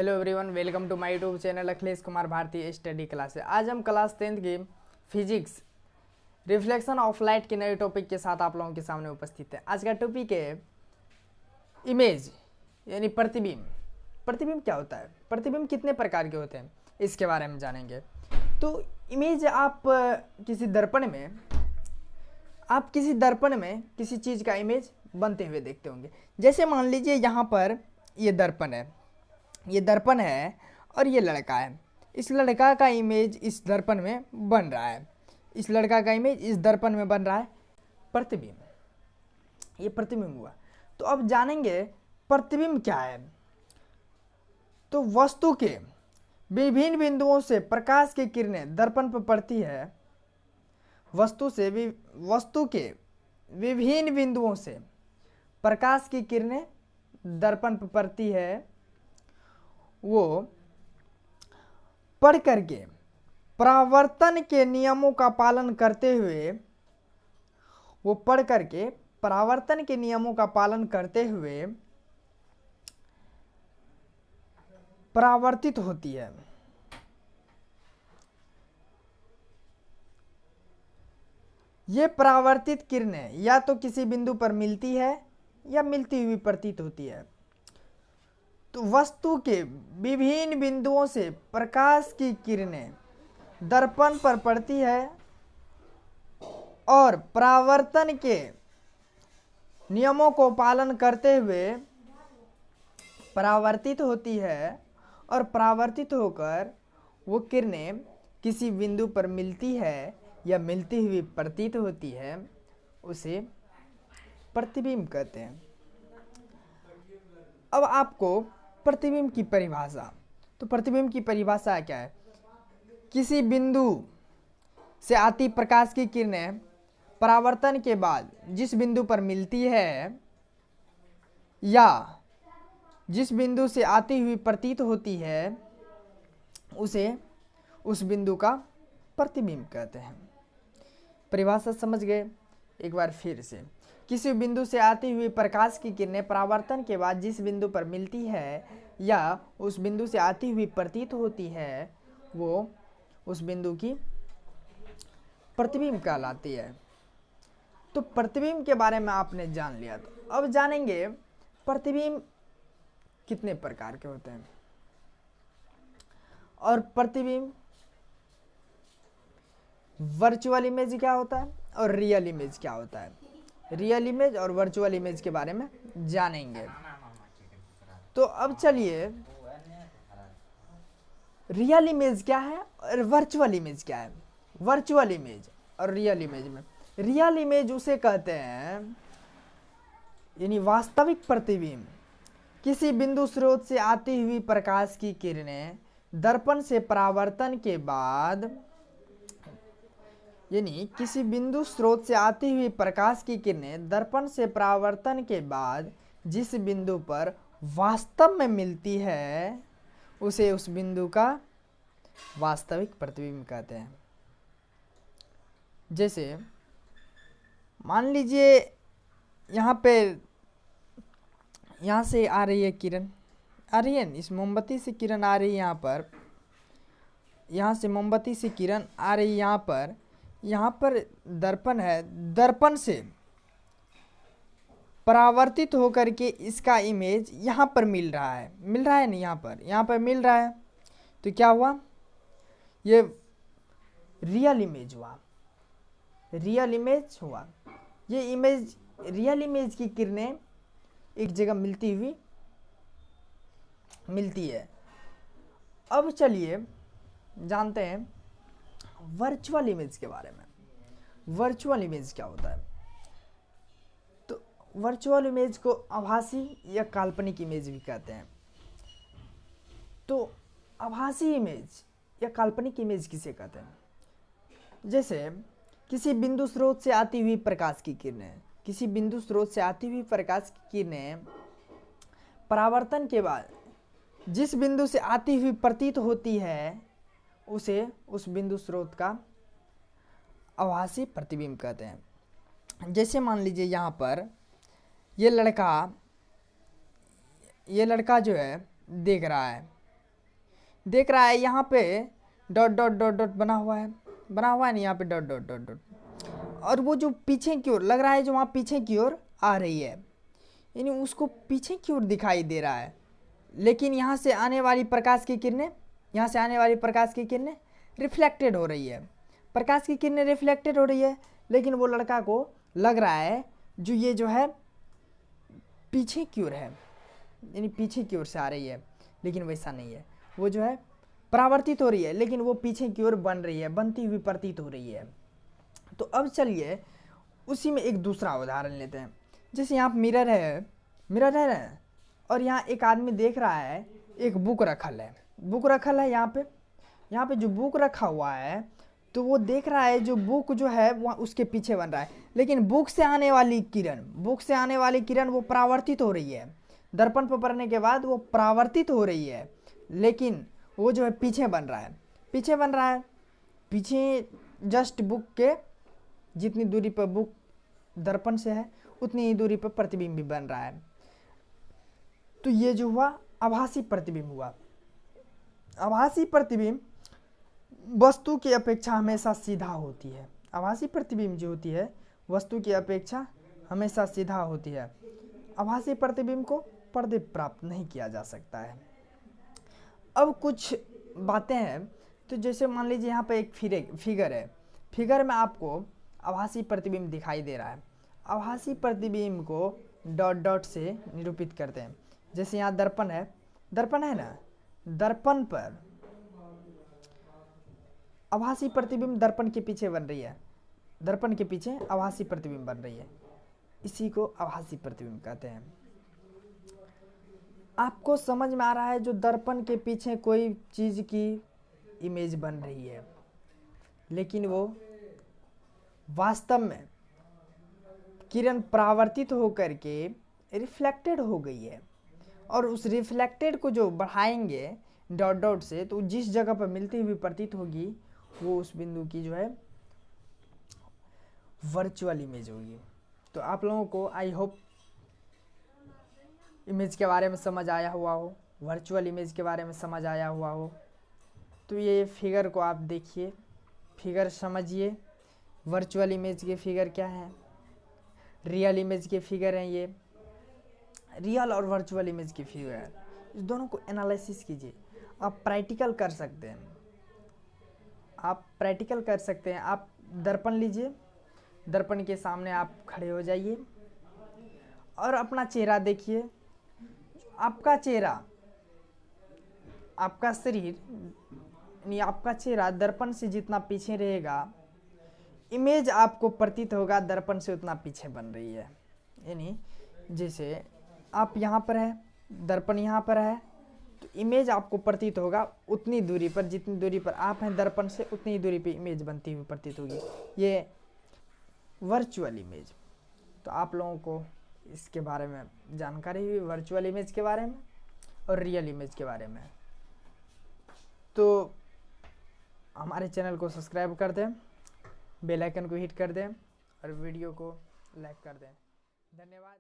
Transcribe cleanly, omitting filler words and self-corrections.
Hello everyone, welcome to my YouTube channel Akhilesh Kumar Bharati study class. आज हम class 10th की physics reflection of light के नए टॉपिक के साथ आप लोगों के सामने उपस्थित है। आज का टॉपिक है इमेज यानी प्रतिबिंब। प्रतिबिंब क्या होता है, प्रतिबिंब कितने प्रकार के होते हैं, इसके बारे में जानेंगे। तो इमेज आप किसी दर्पण में किसी चीज़ का इमेज बनते हुए देखते होंगे। जैसे मान लीजिए यहाँ पर ये दर्पण है और ये लड़का है। इस लड़का का इमेज इस दर्पण में बन रहा है, इस लड़का का इमेज इस दर्पण में बन रहा है, प्रतिबिंब। ये प्रतिबिंब हुआ। तो अब जानेंगे प्रतिबिंब क्या है। तो वस्तु के विभिन्न बिंदुओं से प्रकाश की किरणें दर्पण पर पड़ती है। वस्तु के विभिन्न बिंदुओं से प्रकाश की किरणें दर्पण पर पड़ती है। वो पढ़ करके परावर्तन के नियमों का पालन करते हुए परावर्तित होती है। ये परावर्तित किरणें या तो किसी बिंदु पर मिलती है या मिलती हुई प्रतीत होती है। तो वस्तु के विभिन्न बिंदुओं से प्रकाश की किरणें दर्पण पर पड़ती है और परावर्तन के नियमों को पालन करते हुए परावर्तित होती है, और परावर्तित होकर वो किरणें किसी बिंदु पर मिलती है या मिलती हुई प्रतीत होती है। उसे प्रतिबिंब कहते हैं। अब आपको प्रतिबिंब की परिभाषा, तो प्रतिबिंब की परिभाषा क्या है? किसी बिंदु से आती प्रकाश की किरणें परावर्तन के बाद जिस बिंदु पर मिलती है या जिस बिंदु से आती हुई प्रतीत होती है, उसे उस बिंदु का प्रतिबिंब कहते हैं। परिभाषा समझ गए? एक बार फिर से, किसी बिंदु से आती हुई प्रकाश की किरणें परावर्तन के बाद जिस बिंदु पर मिलती है या उस बिंदु से आती हुई प्रतीत होती है, वो उस बिंदु की प्रतिबिंब कहलाती है। तो प्रतिबिंब के बारे में आपने जान लिया। तो अब जानेंगे प्रतिबिंब कितने प्रकार के होते हैं और प्रतिबिंब वर्चुअल इमेज क्या होता है और रियल इमेज क्या होता है। रियल इमेज और वर्चुअल इमेज के बारे में जानेंगे। तो अब चलिए, रियल इमेज क्या है और वर्चुअल इमेज क्या है। वर्चुअल इमेज और रियल इमेज में, रियल इमेज उसे कहते हैं यानी वास्तविक प्रतिबिंब। किसी बिंदु स्रोत से आती हुई प्रकाश की किरणें दर्पण से परावर्तन के बाद, यानी किसी बिंदु स्रोत से आती हुई प्रकाश की किरणें दर्पण से परावर्तन के बाद जिस बिंदु पर वास्तव में मिलती है, उसे उस बिंदु का वास्तविक प्रतिबिंब कहते हैं। जैसे मान लीजिए यहाँ से आ रही है किरण, आ रही है, इस मोमबत्ती से किरण आ रही है यहाँ से मोमबत्ती से किरण आ रही है यहाँ पर दर्पण है। दर्पण से परावर्तित होकर के इसका इमेज यहाँ पर मिल रहा है नहीं, यहाँ पर मिल रहा है। तो क्या हुआ? ये रियल इमेज हुआ। ये इमेज, रियल इमेज की किरणें एक जगह मिलती है। अब चलिए जानते हैं वर्चुअल इमेज के बारे में। वर्चुअल इमेज क्या होता है? तो वर्चुअल इमेज को आभासी या काल्पनिक इमेज भी कहते हैं। तो आभासी इमेज या काल्पनिक इमेज किसे कहते हैं? जैसे किसी बिंदु स्रोत से आती हुई प्रकाश की किरणें परावर्तन के बाद जिस बिंदु से आती हुई प्रतीत होती है, उसे उस बिंदु स्रोत का आभासी प्रतिबिंब कहते हैं। जैसे मान लीजिए यहाँ पर ये लड़का जो है देख रहा है, देख रहा है यहाँ पे डॉट डॉट डॉट डॉट बना हुआ है ना, यहाँ पे डॉट डॉट डॉट डॉट, और वो जो पीछे की ओर लग रहा है, जो वहाँ पीछे की ओर आ रही है, यानी उसको पीछे की ओर दिखाई दे रहा है। लेकिन यहाँ से आने वाली प्रकाश की किरणें, यहाँ से आने वाली प्रकाश की किरणें रिफ्लेक्टेड हो रही है, प्रकाश की किरणें रिफ्लेक्टेड हो रही है, लेकिन वो लड़का को लग रहा है जो ये जो है पीछे की ओर है, यानी पीछे की ओर से आ रही है, लेकिन वैसा नहीं है। वो जो है परावर्तित हो रही है, लेकिन वो पीछे की ओर बन रही है, बनती हुई प्रतीत हो रही है। तो अब चलिए उसी में एक दूसरा उदाहरण लेते हैं। जैसे यहाँ मिरर है ना, और यहाँ एक आदमी देख रहा है, एक बुक रखल है यहाँ पे जो बुक रखा हुआ है, तो वो देख रहा है जो बुक जो है वो उसके पीछे बन रहा है, लेकिन बुक से आने वाली किरण वो परावर्तित हो रही है, दर्पण पर पड़ने के बाद वो परावर्तित हो रही है, लेकिन वो जो है पीछे बन रहा है, पीछे जस्ट बुक के जितनी दूरी पर बुक दर्पण से है उतनी ही दूरी पर प्रतिबिंब भी बन रहा है। तो ये जो हुआ आभासी प्रतिबिंब हुआ। आभासी प्रतिबिंब वस्तु की अपेक्षा हमेशा सीधा होती है। आभासी प्रतिबिंब जो होती है वस्तु की अपेक्षा हमेशा सीधा होती है। आभासी प्रतिबिंब को पर्दे प्राप्त नहीं किया जा सकता है। अब कुछ बातें हैं, तो जैसे मान लीजिए यहाँ पे एक फिगर है, फिगर में आपको आभासी प्रतिबिंब दिखाई दे रहा है। आभासी प्रतिबिंब को डॉट डॉट से निरूपित करते हैं। जैसे यहाँ दर्पण है ना, दर्पण पर आभासी प्रतिबिंब दर्पण के पीछे बन रही है, दर्पण के पीछे आभासी प्रतिबिंब बन रही है, इसी को आभासी प्रतिबिंब कहते हैं। आपको समझ में आ रहा है जो दर्पण के पीछे कोई चीज की इमेज बन रही है, लेकिन वो वास्तव में किरण परावर्तित होकर के रिफ्लेक्टेड हो गई है, और उस रिफ्लेक्टेड को जो बढ़ाएंगे डॉट डॉट से, तो जिस जगह पर मिलती हुई प्रतीत होगी वो उस बिंदु की जो है वर्चुअल इमेज होगी। तो आप लोगों को आई होप इमेज के बारे में समझ आया हुआ हो, वर्चुअल इमेज के बारे में समझ आया हुआ हो। तो ये फिगर को आप देखिए, फिगर समझिए, वर्चुअल इमेज के फिगर क्या है, रियल इमेज के फिगर हैं। ये रियल और वर्चुअल इमेज की फिगर है, इस दोनों को एनालिसिस कीजिए। आप प्रैक्टिकल कर सकते हैं, आप दर्पण लीजिए, दर्पण के सामने आप खड़े हो जाइए और अपना चेहरा देखिए। आपका चेहरा, आपका शरीर यानी आपका चेहरा दर्पण से जितना पीछे रहेगा, इमेज आपको प्रतीत होगा दर्पण से उतना पीछे बन रही है। यानी जैसे आप यहाँ पर है, दर्पण यहाँ पर है, तो इमेज आपको प्रतीत होगा उतनी दूरी पर, जितनी दूरी पर आप हैं दर्पण से उतनी दूरी पर इमेज बनती हुई प्रतीत होगी। ये वर्चुअल इमेज। तो आप लोगों को इसके बारे में जानकारी हुई, वर्चुअल इमेज के बारे में और रियल इमेज के बारे में। तो हमारे चैनल को सब्सक्राइब कर दें, बेल आइकन को हिट कर दें और वीडियो को लाइक कर दें। धन्यवाद।